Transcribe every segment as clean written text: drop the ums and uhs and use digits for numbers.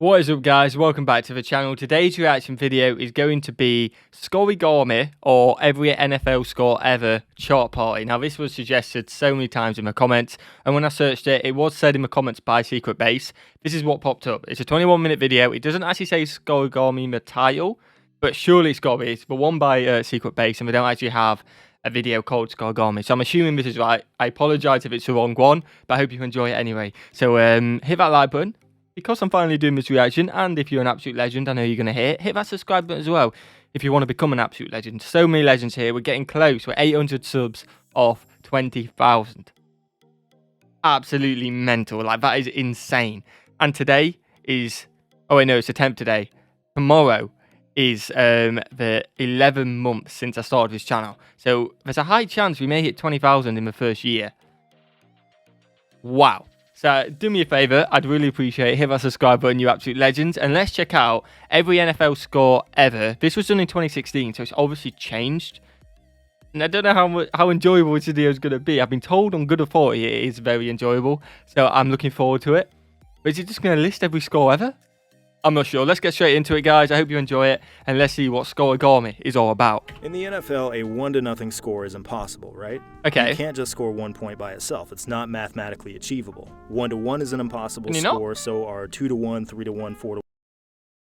What is up, guys? Welcome back to the channel. Today's reaction video is going to be Scorigami, or every NFL score ever chart party. Now, this was suggested so many times in the comments, and when I searched it, it was said in the comments by Secret Base. This is what popped up. It's a 21-minute video. It doesn't actually say Scorigami in the title, but surely it's got to be. It's the one by Secret Base, and we don't actually have a video called Scorigami. So I'm assuming this is right. I apologise if it's the wrong one, but I hope you enjoy it anyway. So hit that like button. Because I'm finally doing this reaction, and if you're an absolute legend, I know you're going to hit that subscribe button as well if you want to become an absolute legend. So many legends here. We're getting close. We're 800 subs off 20,000. Absolutely mental. Like, that is insane. And it's the 10th today. Tomorrow is the 11 months since I started this channel. So there's a high chance we may hit 20,000 in the first year. Wow. So do me a favour, I'd really appreciate it. Hit that subscribe button, you absolute legends. And let's check out every NFL score ever. This was done in 2016, so it's obviously changed. And I don't know how enjoyable this video is going to be. I've been told on good authority it is very enjoyable. So I'm looking forward to it. But is it just going to list every score ever? I'm not sure. Let's get straight into it, guys. I hope you enjoy it, and let's see what Scorigami is all about. In the NFL, a 1-0 score is impossible, right? Okay. You can't just score 1 point by itself. It's not mathematically achievable. 1-1 is an impossible score, so are 2-1, 3-1, 4-1.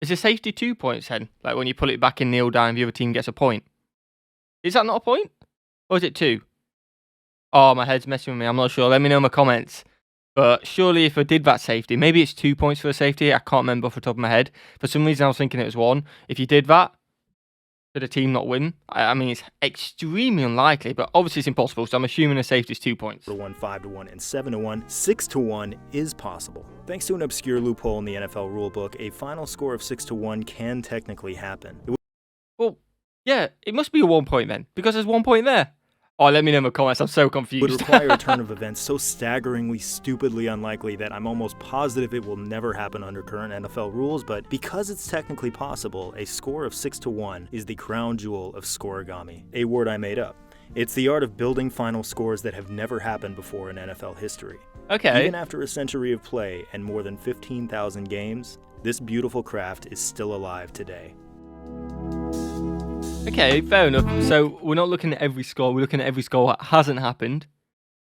Is a safety 2 points then? Like when you pull it back in kneel down, the other team gets a point. Is that not a point? Or is it 2? Oh, my head's messing with me. I'm not sure. Let me know in the comments. But surely if I did that safety, maybe it's 2 points for a safety. I can't remember off the top of my head. For some reason, I was thinking it was 1. If you did that, did a team not win? I mean, it's extremely unlikely, but obviously it's impossible. So I'm assuming a safety is 2 points. 4-1, 5-1, and 7-1. 6-1 is possible. Thanks to an obscure loophole in the NFL rulebook, a final score of 6-1 can technically happen. Well, yeah, it must be a 1 point then, because there's 1 point there. Oh, let me know in the comments. I'm so confused. Would require a turn of events so staggeringly, stupidly unlikely that I'm almost positive it will never happen under current NFL rules, but because it's technically possible, a score of 6-1 is the crown jewel of Scorigami, a word I made up. It's the art of building final scores that have never happened before in NFL history. Okay. Even after a century of play and more than 15,000 games, this beautiful craft is still alive today. Okay, fair enough. So we're not looking at every score. We're looking at every score that hasn't happened.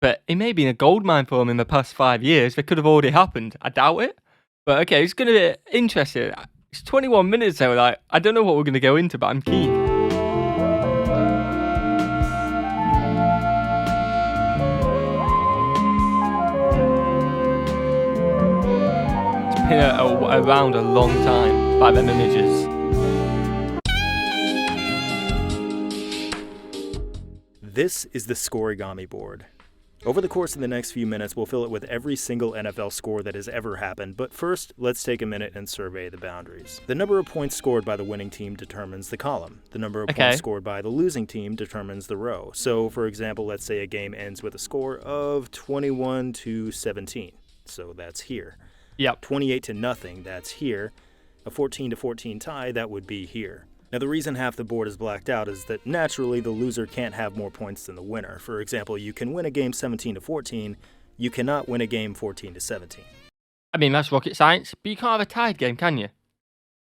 But it may be a goldmine for them in the past 5 years. They could have already happened. I doubt it. But okay, it's going to be interesting. It's 21 minutes though. Like, I don't know what we're going to go into, but I'm keen. It's been around a long time by them images. This is the Scorigami board. Over the course of the next few minutes, we'll fill it with every single NFL score that has ever happened, but first, let's take a minute and survey the boundaries. The number of points scored by the winning team determines the column. The number of points scored by the losing team determines the row. So, for example, let's say a game ends with a score of 21-17. So that's here. Yep. 28-0, that's here. A 14-14 tie, that would be here. Now, the reason half the board is blacked out is that naturally the loser can't have more points than the winner. For example, you can win a game 17-14, you cannot win a game 14-17. I mean, that's rocket science, but you can't have a tied game, can you?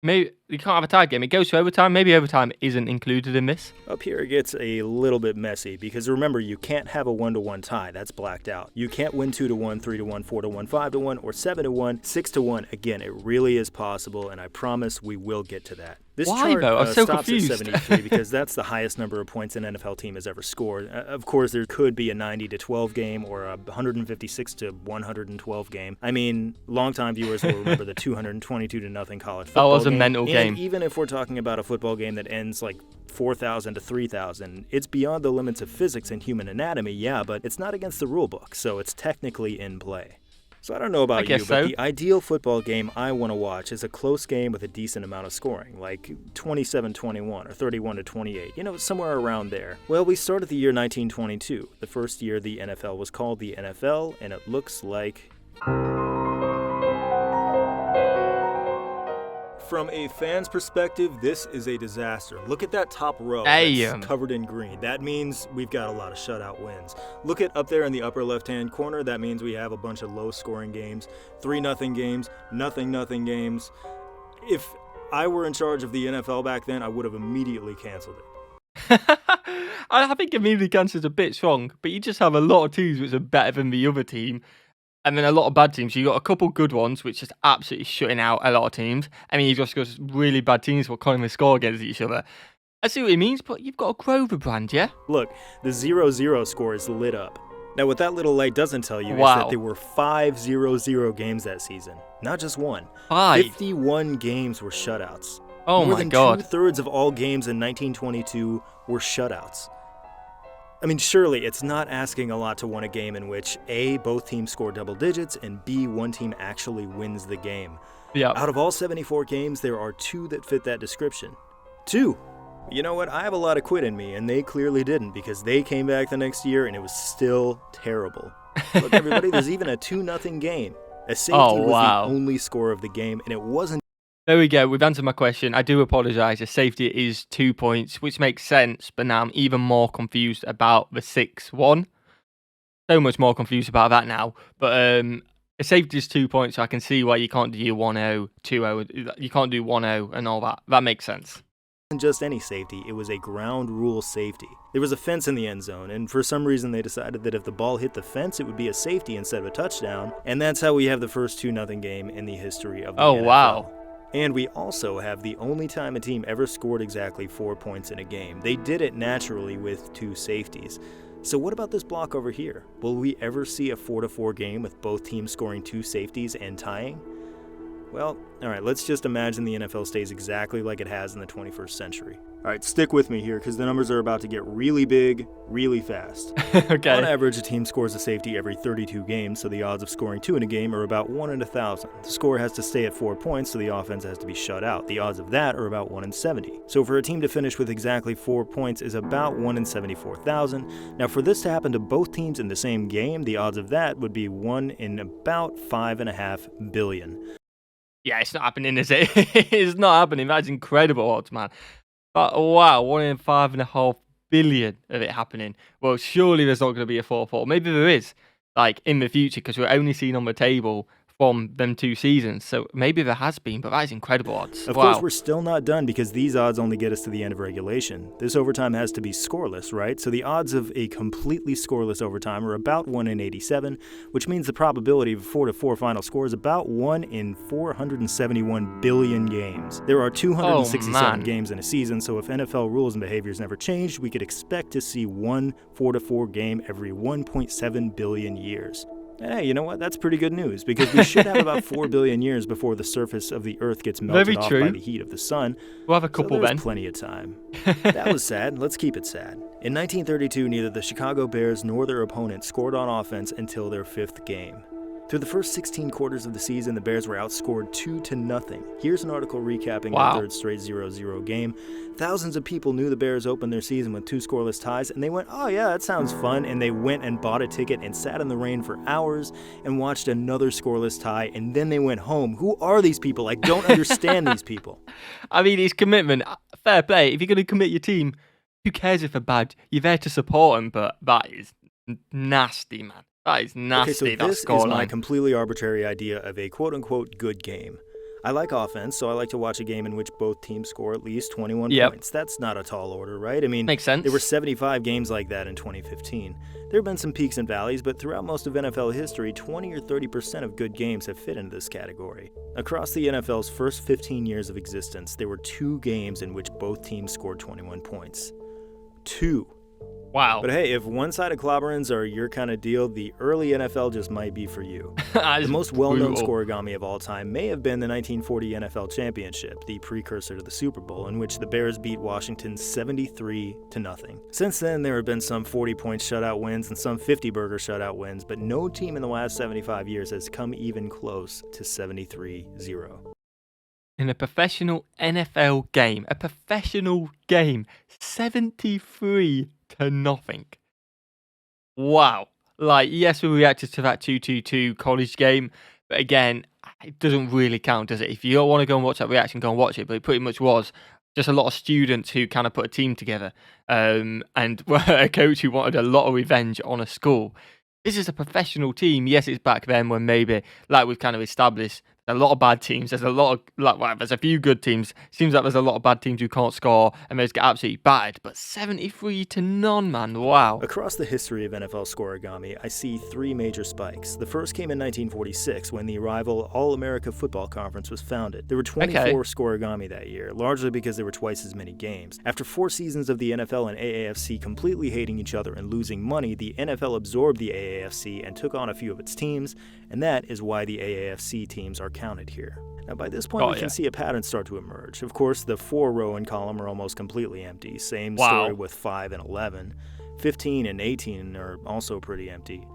Maybe you can't have a tied game. It goes to overtime. Maybe overtime isn't included in this. Up here it gets a little bit messy because remember, you can't have a 1-1 tie. That's blacked out. You can't win 2-1, 3-1, 4-1, 5-1, or 7-1, 6-1. Again, it really is possible, and I promise we will get to that. This chart though? I'm so stops confused. at 73 because that's the highest number of points an NFL team has ever scored. Of course, there could be a 90-12 game or a 156-112 game. I mean, longtime viewers will remember the 222-0 college football That was a game. mental game. And even if we're talking about a football game that ends like 4,000 to 3,000, it's beyond the limits of physics and human anatomy, yeah, but it's not against the rule book, so it's technically in play. So I don't know about you, but the ideal football game I want to watch is a close game with a decent amount of scoring, like 27-21 or 31-28, you know, somewhere around there. Well, we start at the year 1922, the first year the NFL was called the NFL, and it looks like... From a fan's perspective, this is a disaster. Look at that top row Damn. that's covered in green. That means we've got a lot of shutout wins. Look at up there in the upper left-hand corner. That means we have a bunch of low-scoring games, 3-0 games, 0-0 games. If I were in charge of the NFL back then, I would have immediately canceled it. I think immediately cancel's a bit strong, but you just have a lot of teams which are better than the other team. And then a lot of bad teams. You've got a couple good ones, which is absolutely shutting out a lot of teams. I mean, you've just got really bad teams who can't even score against each other. I see what he means, but you've got a Grover brand, yeah? Look, the 0-0 score is lit up. Now, what that little light doesn't tell you is that there were 5 0-0 games that season. Not just one. 5? 51 games were shutouts. Oh my God. More than 2/3 of all games in 1922 were shutouts. I mean, surely it's not asking a lot to win a game in which A, both teams score double digits, and B, one team actually wins the game. Yeah. Out of all 74 games, there are 2 that fit that description. 2! You know what? I have a lot of quit in me, and they clearly didn't, because they came back the next year and it was still terrible. Look, everybody, there's even a 2-0 game. A safety was the only score of the game, and it wasn't. There we go. We've answered my question. I do apologise. A safety is 2 points, which makes sense, but now I'm even more confused about the 6-1. So much more confused about that now. But a safety is 2 points, so I can see why you can't do your 1-0, 2-0. You can't do 1-0 and all that. That makes sense. Just any safety, it was a ground rule safety. There was a fence in the end zone, and for some reason they decided that if the ball hit the fence, it would be a safety instead of a touchdown, and that's how we have the first 2-0 game in the history of the NFL. Wow. And we also have the only time a team ever scored exactly 4 points in a game. They did it naturally with 2 safeties. So what about this block over here? Will we ever see a 4-4 game with both teams scoring 2 safeties and tying? Well, alright, let's just imagine the NFL stays exactly like it has in the 21st century. Alright, stick with me here, because the numbers are about to get really big, really fast. Okay. On average, a team scores a safety every 32 games, so the odds of scoring 2 in a game are about 1 in 1,000. The score has to stay at 4 points, so the offense has to be shut out. The odds of that are about 1 in 70. So for a team to finish with exactly 4 points is about 1 in 74,000. Now for this to happen to both teams in the same game, the odds of that would be 1 in about 5.5 billion. Yeah, it's not happening, is it? It's not happening. That's incredible odds, man. But wow, 1 in 5.5 billion of it happening. Well, surely there's not going to be a 4-4. Maybe there is, like in the future, because we're only seeing on the table from them 2 seasons. So maybe there has been, but that is incredible odds. Of course, we're still not done because these odds only get us to the end of regulation. This overtime has to be scoreless, right? So the odds of a completely scoreless overtime are about 1 in 87, which means the probability of a 4-4 final score is about 1 in 471 billion games. There are 267 games in a season, so if NFL rules and behaviors never changed, we could expect to see one 4-4 game every 1.7 billion years. Hey, you know what? That's pretty good news, because we should have about 4 billion years before the surface of the Earth gets melted off by the heat of the sun. We'll have a couple so then. Plenty of time. That was sad. Let's keep it sad. In 1932, neither the Chicago Bears nor their opponent scored on offense until their 5th game. Through the first 16 quarters of the season, the Bears were outscored 2-0. Here's an article recapping their 3rd straight 0-0 game. Thousands of people knew the Bears opened their season with 2 scoreless ties, and they went, oh yeah, that sounds fun, and they went and bought a ticket and sat in the rain for hours and watched another scoreless tie, and then they went home. Who are these people? I don't understand these people. I mean, it's commitment. Fair play. If you're going to commit your team, who cares if they're bad? You're there to support them, but that is nasty, man. That is nasty. Okay, so this is my completely arbitrary idea of a quote-unquote good game. I like offense, so I like to watch a game in which both teams score at least 21 points. That's not a tall order, right? I mean, makes sense. There were 75 games like that in 2015. There have been some peaks and valleys, but throughout most of NFL history, 20 or 30% of good games have fit into this category. Across the NFL's first 15 years of existence, there were 2 games in which both teams scored 21 points. 2. Wow. But hey, if one-sided clobberings are your kind of deal, the early NFL just might be for you. The most well-known Scorigami of all time may have been the 1940 NFL Championship, the precursor to the Super Bowl, in which the Bears beat Washington 73-0. Since then, there have been some 40-point shutout wins and some 50-burger shutout wins, but no team in the last 75 years has come even close to 73-0. In a professional NFL game, 73-0. Wow. Like, yes, we reacted to that 2-2-2 college game, but again, it doesn't really count, does it? If you don't want to go and watch that reaction, go and watch it. But it pretty much was just a lot of students who kind of put a team together, and a coach who wanted a lot of revenge on a school. This is a professional team. Yes, it's back then when maybe, like we've kind of established, a lot of bad teams. There's a lot of there's a few good teams. Seems like there's a lot of bad teams who can't score and those get absolutely battered. But 73-0, man, wow. Across the history of NFL Scorigami, I see three major spikes. The first came in 1946 when the rival All-America Football Conference was founded. There were 24 Scorigami that year, largely because there were twice as many games. After 4 seasons of the NFL and AAFC completely hating each other and losing money, the NFL absorbed the AAFC and took on a few of its teams, and that is why the AAFC teams are counted here. Now, by this point, we can see a pattern start to emerge. Of course, the 4 row and column are almost completely empty. Same story with 5 and 11. 15 and 18 are also pretty empty.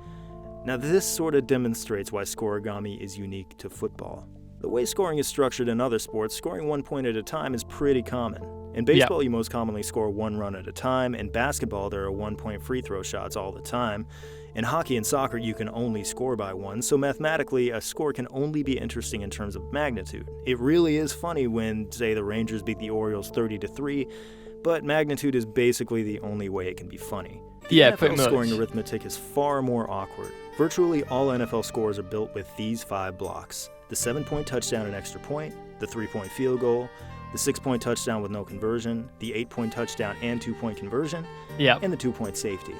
Now, this sort of demonstrates why Scorigami is unique to football. The way scoring is structured in other sports, scoring 1 point at a time is pretty common. In baseball, you most commonly score 1 run at a time. In basketball, there are 1-point free throw shots all the time. In hockey and soccer, you can only score by 1, so mathematically, a score can only be interesting in terms of magnitude. It really is funny when, say, the Rangers beat the Orioles 30-3, but magnitude is basically the only way it can be funny. The NFL scoring arithmetic is far more awkward. Virtually all NFL scores are built with these 5 blocks: the 7-point touchdown and extra point, the 3-point field goal, the 6-point touchdown with no conversion, the 8-point touchdown and 2-point conversion, and the 2-point safety.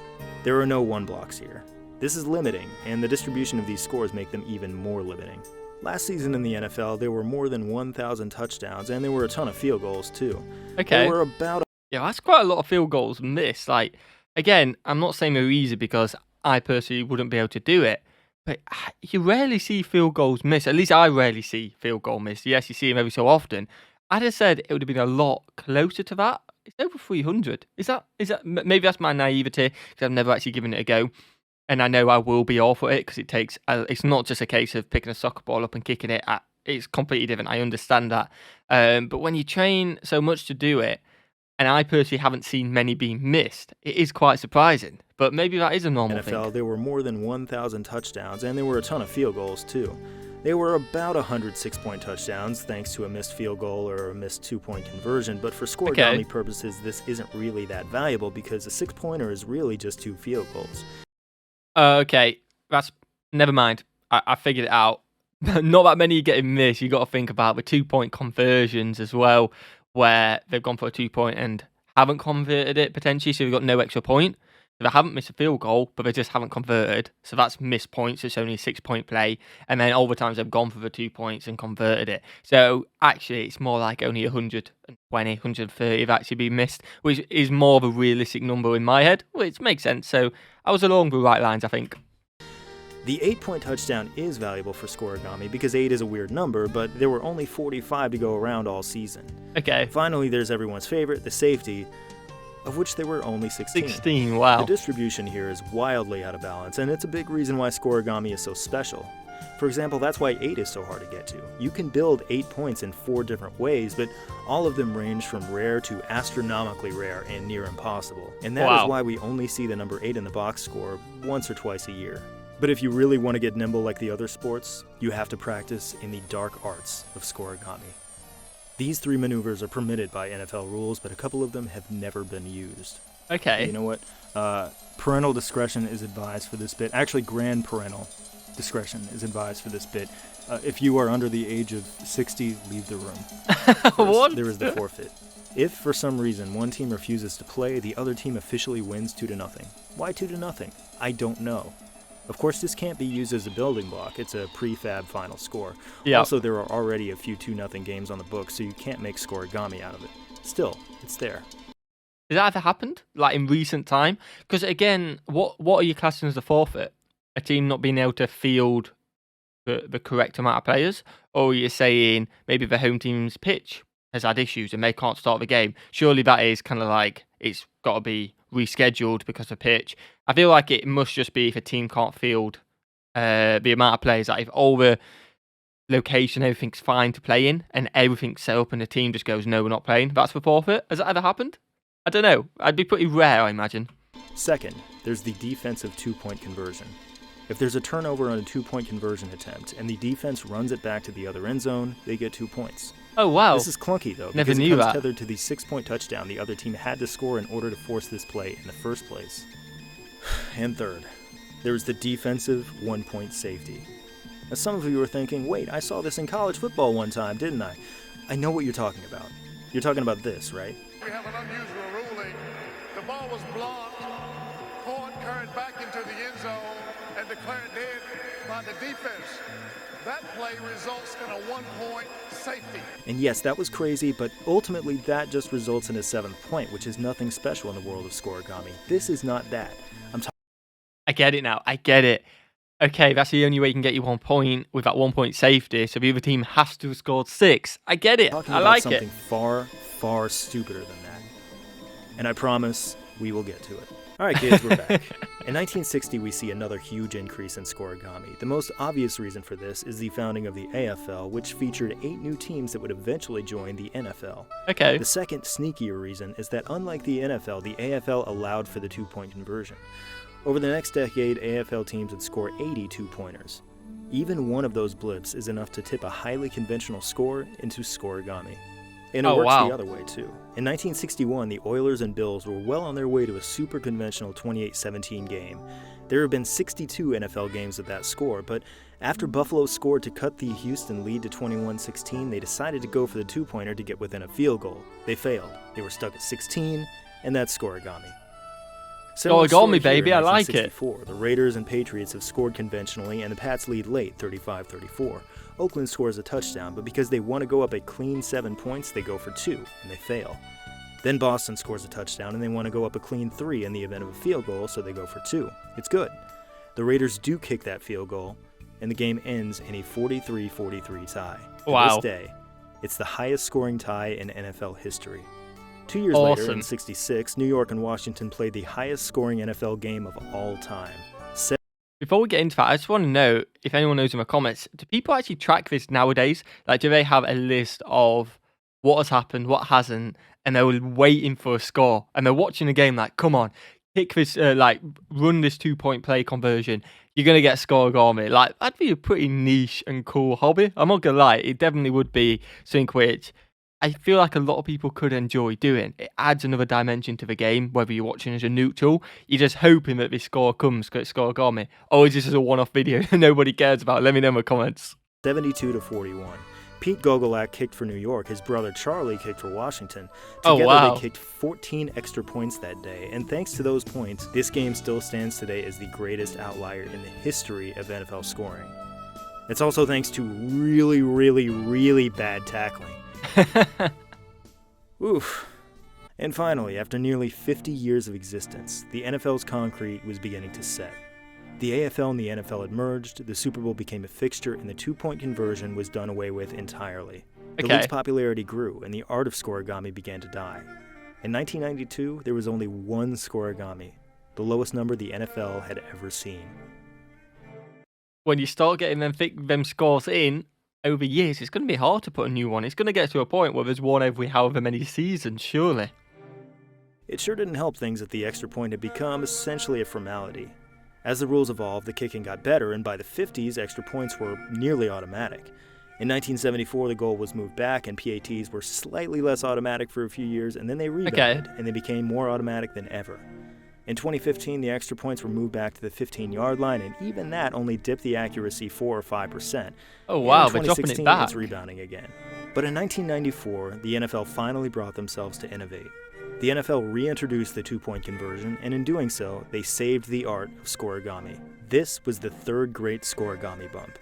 There are no 1 blocks here. This is limiting, and the distribution of these scores make them even more limiting. Last season in the NFL, there were more than 1,000 touchdowns, and there were a ton of field goals too. There were about that's quite a lot of field goals missed. Like, again, I'm not saying they're easy because I personally wouldn't be able to do it, but you rarely see field goals missed. At least I rarely see field goal missed. Yes, you see them every so often. I'd have said it would have been a lot closer to that. It's over 300. Is that maybe that's my naivety because I've never actually given it a go, and I know I will be all for it because it takes. It's not just a case of picking a soccer ball up and kicking it. It's completely different. I understand that, but when you train so much to do it, and I personally haven't seen many being missed, it is quite surprising. But maybe that is a normal thing. NFL, there were more than 1,000 touchdowns, and there were a ton of field goals too. There were about 100 6-point touchdowns, thanks to a missed field goal or a missed 2-point conversion, but for Scorigami purposes, this isn't really that valuable because a 6-pointer is really just 2 field goals. Okay, that's never mind. I figured it out. Not that many are getting missed. You got to think about the 2-point conversions as well, where they've gone for a 2-point and haven't converted it potentially, so they've got no extra point. They haven't missed a field goal, but they just haven't converted. So that's missed points. It's only a 6-point play. And then overtimes they've gone for the 2 points and converted it. So actually, it's more like only 120, 130 have actually been missed, which is more of a realistic number in my head, which makes sense. So I was along the right lines, I think. The 8-point touchdown is valuable for Scorigami because 8 is a weird number, but there were only 45 to go around all season. Finally, there's everyone's favorite, the safety, of which there were only 16. 16, wow. The distribution here is wildly out of balance, and it's a big reason why Scorigami is so special. For example, that's why 8 is so hard to get to. You can build 8 points in 4 different ways, but all of them range from rare to astronomically rare and near impossible. And that is why we only see the number 8 in the box score once or twice a year. But if you really want to get nimble like the other sports, you have to practice in the dark arts of Scorigami. These 3 maneuvers are permitted by NFL rules, but a couple of them have never been used. You know what? Parental discretion is advised for this bit. Actually, grand parental discretion is advised for this bit. If you are under the age of 60, leave the room. First, there is the forfeit. If, for some reason, one team refuses to play, the other team officially wins 2-0. Why 2-0? I don't know. Of course, this can't be used as a building block. It's a prefab final score. Also, there are already a few 2-0 games on the books, so you can't make Scorigami out of it. Still, it's there. Has that ever happened, like in recent time? Because again, what are you classing as a forfeit? A team not being able to field the correct amount of players? Or you're saying maybe the home team's pitch has had issues and they can't start the game? Surely that is kind of like it's got to be rescheduled because of pitch. I feel like it must just be if a team can't field the amount of players, that if all the location, everything's fine to play in and everything's set up and the team just goes, no, we're not playing, that's the forfeit. Has that ever happened? I don't know. It'd be pretty rare, I imagine. Second, there's the defensive 2-point conversion. If there's a turnover on a 2-point conversion attempt and the defense runs it back to the other end zone, they get 2 points. Oh, wow. This is clunky, though, Never because knew it comes that. tethered to the 6-point touchdown the other team had to score in order to force this play in the first place. And third, there is the defensive 1-point safety. Now, some of you are thinking, wait, I saw this in college football one time, didn't I? I know what you're talking about. You're talking about this, right? We have an unusual ruling. The ball was blocked, caught, carried back into the end zone, and declared dead by the defense. That play results in a 1-point safety. And yes, that was crazy, but ultimately that just results in a 7th point, which is nothing special in the world of Scorigami. This is not that. I get it now. I get it. Okay, that's the only way you can get you 1 point with that 1-point safety, so the other team has to have scored 6. I get it. Talking I about like something it. far, far stupider than that. And I promise we will get to it. All right, kids, we're back. In 1960, we see another huge increase in Scorigami. The most obvious reason for this is the founding of the AFL, which featured 8 new teams that would eventually join the NFL. Okay. The second, sneakier reason is that unlike the NFL, the AFL allowed for the 2-point conversion. Over the next decade, AFL teams would score 80 2-pointers. Even one of those blips is enough to tip a highly conventional score into Scorigami. And it works the other way, too. In 1961, the Oilers and Bills were well on their way to a super conventional 28-17 game. There have been 62 NFL games with that score, but after Buffalo scored to cut the Houston lead to 21-16, they decided to go for the 2-pointer to get within a field goal. They failed. They were stuck at 16, and that's Scorigami. Scorigami, baby, I like it. The Raiders and Patriots have scored conventionally, and the Pats lead late, 35-34. Oakland scores a touchdown, but because they want to go up a clean 7 points, they go for 2, and they fail. Then Boston scores a touchdown, and they want to go up a clean 3 in the event of a field goal, so they go for 2. It's good. The Raiders do kick that field goal, and the game ends in a 43-43 tie. To this day, it's the highest scoring tie in NFL history. 2 years later, in '66, New York and Washington played the highest scoring NFL game of all time. Before we get into that, I just want to know, if anyone knows in the comments, do people actually track this nowadays? Like, do they have a list of what has happened, what hasn't, and they're waiting for a score, and they're watching the game like, come on, kick this, run this 2-point play conversion, you're going to get Scorigami. Like, that'd be a pretty niche and cool hobby. I'm not going to lie, it definitely would be something which I feel like a lot of people could enjoy doing. It adds another dimension to the game, whether you're watching as a neutral, you're just hoping that this score comes because it's Scorigami. Or is this a one-off video that nobody cares about? Let me know in the comments. 72-41. Pete Gogolak kicked for New York. His brother Charlie kicked for Washington. Together they kicked 14 extra points that day. And thanks to those points, this game still stands today as the greatest outlier in the history of NFL scoring. It's also thanks to really, really, really bad tackling. Oof. And finally, after nearly 50 years of existence, the NFL's concrete was beginning to set. The AFL and the NFL had merged, the Super Bowl became a fixture, and the 2-point conversion was done away with entirely. The league's popularity grew, and the art of Scorigami began to die. In 1992, there was only one Scorigami, the lowest number the NFL had ever seen. When you start getting them scores in, over years, it's going to be hard to put a new one. It's going to get to a point where there's one every however many seasons, surely. It sure didn't help things that the extra point had become essentially a formality. As the rules evolved, the kicking got better, and by the 50s, extra points were nearly automatic. In 1974, the goal was moved back, and PATs were slightly less automatic for a few years, and then they rebounded, and they became more automatic than ever. In 2015, the extra points were moved back to the 15-yard line, and even that only dipped the accuracy 4 or 5%. Oh wow, they're dropping it back. It's rebounding again. But in 1994, the NFL finally brought themselves to innovate. The NFL reintroduced the 2-point conversion, and in doing so, they saved the art of Scorigami. This was the third great Scorigami bump.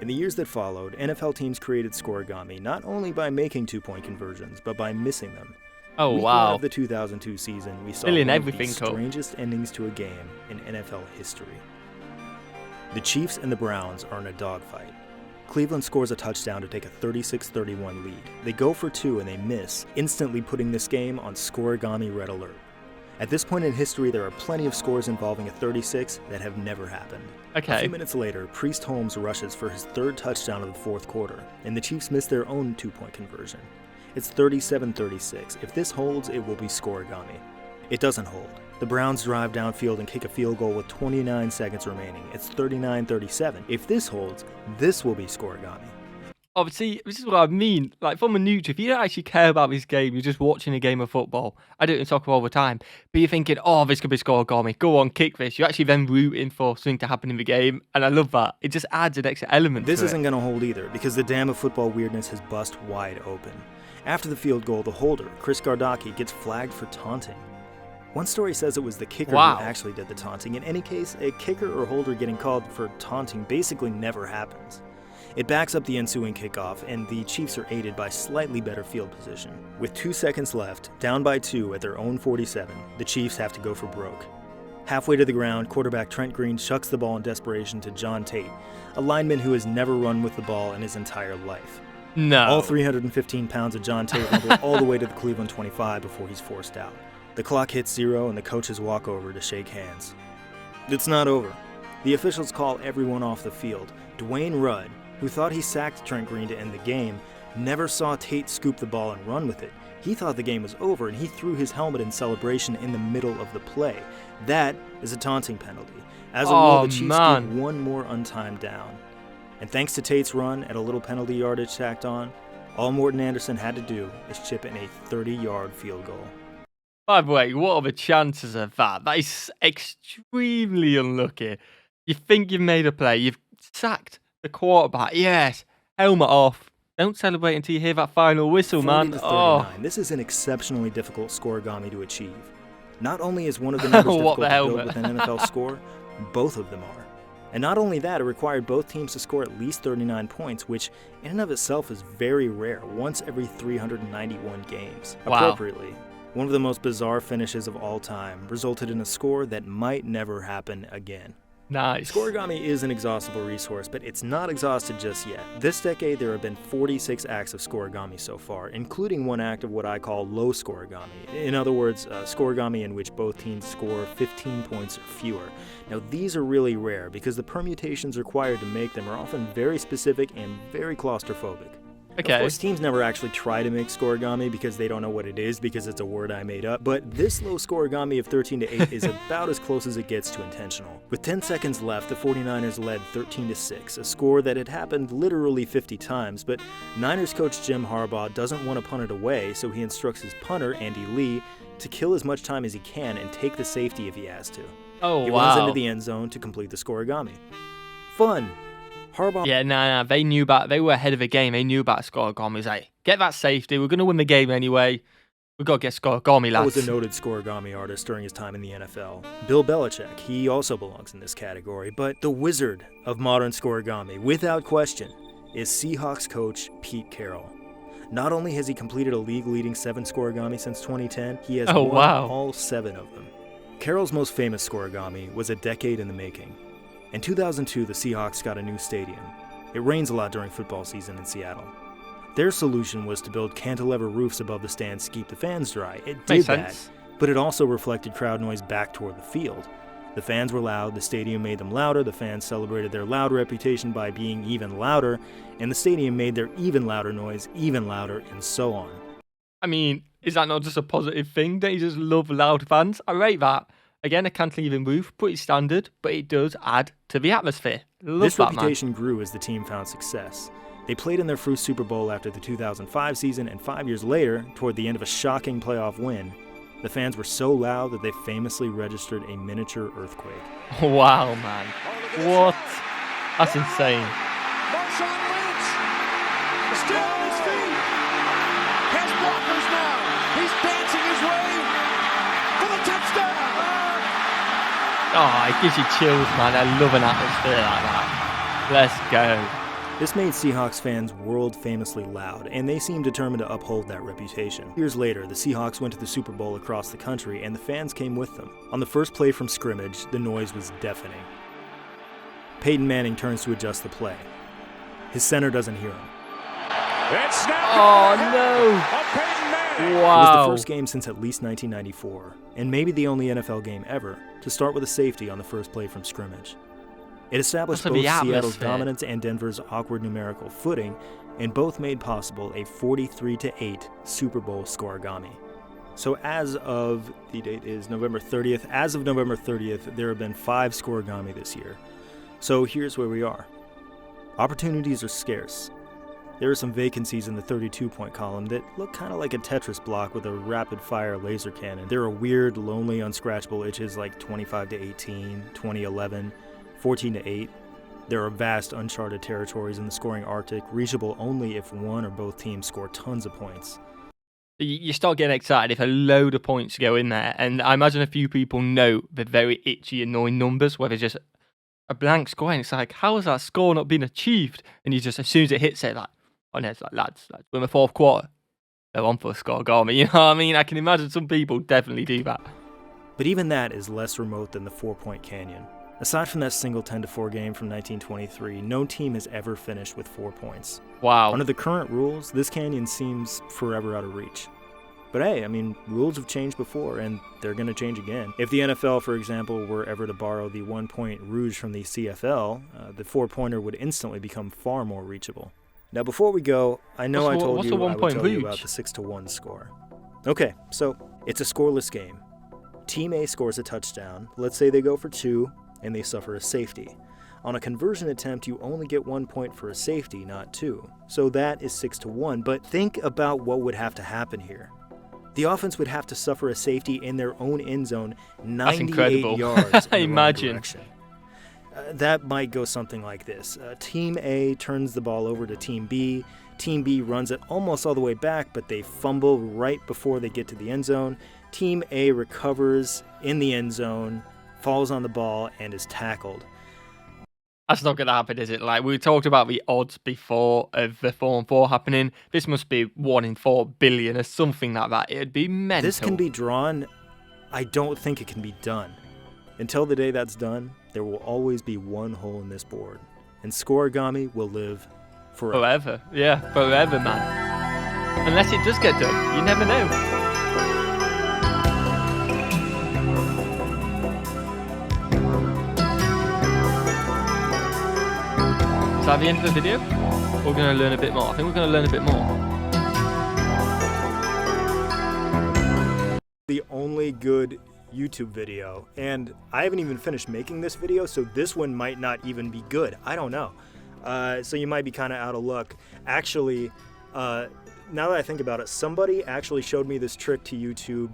In the years that followed, NFL teams created Scorigami not only by making 2-point conversions, but by missing them. Oh Week wow. one of the 2002 season, we saw Filling one of everything the strangest endings to a game in NFL history. The Chiefs and the Browns are in a dogfight. Cleveland scores a touchdown to take a 36-31 lead. They go for 2 and they miss, instantly putting this game on Scorigami red alert. At this point in history, there are plenty of scores involving a 36 that have never happened. A few minutes later, Priest Holmes rushes for his 3rd touchdown of the 4th quarter, and the Chiefs miss their own 2-point conversion. It's 37-36. If this holds, it will be Scorigami. It doesn't hold. The Browns drive downfield and kick a field goal with 29 seconds remaining. It's 39-37. If this holds, this will be Scorigami. Obviously, this is what I mean. Like, from a neutral, if you don't actually care about this game, you're just watching a game of football. I do it in soccer all the time. But you're thinking, oh, this could be Scorigami. Go on, kick this. You're actually then rooting for something to happen in the game. And I love that. It just adds an extra element to it. This isn't going to hold either, because the dam of football weirdness has bust wide open. After the field goal, the holder, Chris Gardocki, gets flagged for taunting. One story says it was the kicker who actually did the taunting. In any case, a kicker or holder getting called for taunting basically never happens. It backs up the ensuing kickoff, and the Chiefs are aided by slightly better field position. With 2 seconds left, down by 2 at their own 47, the Chiefs have to go for broke. Halfway to the ground, quarterback Trent Green chucks the ball in desperation to John Tate, a lineman who has never run with the ball in his entire life. No. All 315 pounds of John Tate rumble all the way to the Cleveland 25 before he's forced out. The clock hits 0 and the coaches walk over to shake hands. It's not over. The officials call everyone off the field. Dwayne Rudd, who thought he sacked Trent Green to end the game, never saw Tate scoop the ball and run with it. He thought the game was over, and he threw his helmet in celebration in the middle of the play. That is a taunting penalty. As a rule, the Chiefs get one more untimed down. And thanks to Tate's run and a little penalty yardage tacked on, all Morten Andersen had to do is chip in a 30-yard field goal. By the way, what are the chances of that? That is extremely unlucky. You think you've made a play, you've sacked the quarterback, yes, helmet off. Don't celebrate until you hear that final whistle, man. 40-39. This is an exceptionally difficult Scorigami to achieve. Not only is one of the numbers difficult to build with an NFL score, both of them are. And not only that, it required both teams to score at least 39 points, which in and of itself is very rare, once every 391 games. Wow. Appropriately, one of the most bizarre finishes of all time resulted in a score that might never happen again. Nice. Scorigami is an exhaustible resource, but it's not exhausted just yet. This decade, there have been 46 acts of Scorigami so far, including one act of what I call low Scorigami. In other words, Scorigami in which both teams score 15 points or fewer. Now, these are really rare because the permutations required to make them are often very specific and very claustrophobic. Okay. Of course, teams never actually try to make Scorigami because they don't know what it is, because it's a word I made up, but this low Scorigami of 13-8 is about as close as it gets to intentional. With 10 seconds left, the 49ers led 13-6, a score that had happened literally 50 times, but Niners coach Jim Harbaugh doesn't want to punt it away, so he instructs his punter, Andy Lee, to kill as much time as he can and take the safety if he has to. Oh, he wow. runs into the end zone to complete the Scorigami. Fun. Harbaugh. Yeah, they knew about. They were ahead of the game. They knew about Scorigami. He's like, get that safety. We're gonna win the game anyway. We've got to get Scorigami, lads. He was a noted Scorigami artist during his time in the NFL. Bill Belichick, he also belongs in this category, but the wizard of modern Scorigami, without question, is Seahawks coach Pete Carroll. Not only has he completed a league-leading 7 Scorigami since 2010, he has won all 7 of them. Carroll's most famous Scorigami was a decade in the making. In 2002, the Seahawks got a new stadium. It rains a lot during football season in Seattle. Their solution was to build cantilever roofs above the stands to keep the fans dry. It did that, but it also reflected crowd noise back toward the field. The fans were loud, the stadium made them louder, the fans celebrated their loud reputation by being even louder, and the stadium made their even louder noise even louder, and so on. I mean, is that not just a positive thing? Don't you just love loud fans? I rate that. Again, a cantilever roof, pretty standard, but it does add to the atmosphere. This reputation grew as the team found success. They played in their first Super Bowl after the 2005 season, and 5 years later, toward the end of a shocking playoff win, the fans were so loud that they famously registered a miniature earthquake. Wow, man. What? That's insane. Marshawn Lynch, still on his feet. Has blockers now. He's dancing his way for the touchdown. Oh, it gives you chills, man. I love an atmosphere like that. Let's go. This made Seahawks fans world-famously loud, and they seemed determined to uphold that reputation. Years later, the Seahawks went to the Super Bowl across the country, and the fans came with them. On the first play from scrimmage, the noise was deafening. Peyton Manning turns to adjust the play. His center doesn't hear him. Oh, no! Wow. It was the first game since at least 1994, and maybe the only NFL game ever, to start with a safety on the first play from scrimmage. It established both Seattle's dominance and Denver's awkward numerical footing, and both made possible a 43-8 Super Bowl Scorigami. So as of, the date is November 30th, as of November 30th, there have been 5 Scorigami this year. So here's where we are. Opportunities are scarce. There are some vacancies in the 32-point column that look kind of like a Tetris block with a rapid-fire laser cannon. There are weird, lonely, unscratchable itches like 25-18, 20-11, 14-8. There are vast, uncharted territories in the scoring Arctic, reachable only if one or both teams score tons of points. You start getting excited if a load of points go in there, and I imagine a few people know the very itchy, annoying numbers where there's just a blank score, and it's like, how has that score not been achieved? And you just, as soon as it hits it, like, oh no, it's like, lads, we're in the fourth quarter. They're on for a Scorigami, you know what I mean? I can imagine some people definitely do that. But even that is less remote than the 4-point canyon. Aside from that single 10-4 game from 1923, no team has ever finished with 4 points. Wow. Under the current rules, this canyon seems forever out of reach. But hey, I mean, rules have changed before, and they're going to change again. If the NFL, for example, were ever to borrow the 1-point rouge from the CFL, the 4-pointer would instantly become far more reachable. Now, before we go, I know I told you I would tell you about the 6-1 score. Okay, so it's a scoreless game. Team A scores a touchdown. Let's say they go for 2, and they suffer a safety. On a conversion attempt, you only get 1 point for a safety, not 2. So that is 6-1, but think about what would have to happen here. The offense would have to suffer a safety in their own end zone 98 yards in the wrong direction. That might go something like this. Team A turns the ball over to Team B. Team B runs it almost all the way back, but they fumble right before they get to the end zone. Team A recovers in the end zone, falls on the ball, and is tackled. That's not going to happen, is it? Like, we talked about the odds before of the 4-4 happening. This must be 1 in 4 billion or something like that. It'd be mental. This can be drawn. I don't think it can be done. Until the day that's done, there will always be one hole in this board. And Scorigami will live forever. Forever. Yeah, forever, man. Unless it does get done. You never know. Is that the end of the video? We're going to learn a bit more. I think we're going to learn a bit more. The only good YouTube video, and I haven't even finished making this video, so this one might not even be good. I don't know. So you might be kind of out of luck. Actually, now that I think about it, somebody actually showed me this trick to YouTube.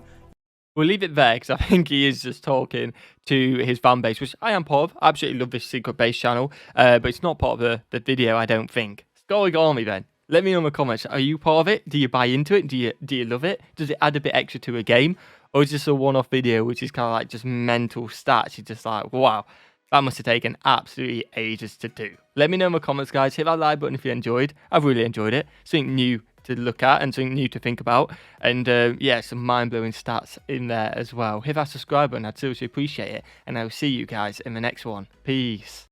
We'll leave it there because I think he is just talking to his fan base, which I am part of. I absolutely love this secret base channel, but it's not part of the video, I don't think. Scorigami then. Let me know in the comments. Are you part of it? Do you buy into it? Do you love it? Does it add a bit extra to a game? Or is this a one-off video which is kind of like just mental stats? You're just like, wow, that must have taken absolutely ages to do. Let me know in the comments, guys. Hit that like button if you enjoyed. I've really enjoyed it. Something new to look at and something new to think about. And yeah, some mind-blowing stats in there as well. Hit that subscribe button. I'd seriously appreciate it. And I will see you guys in the next one. Peace.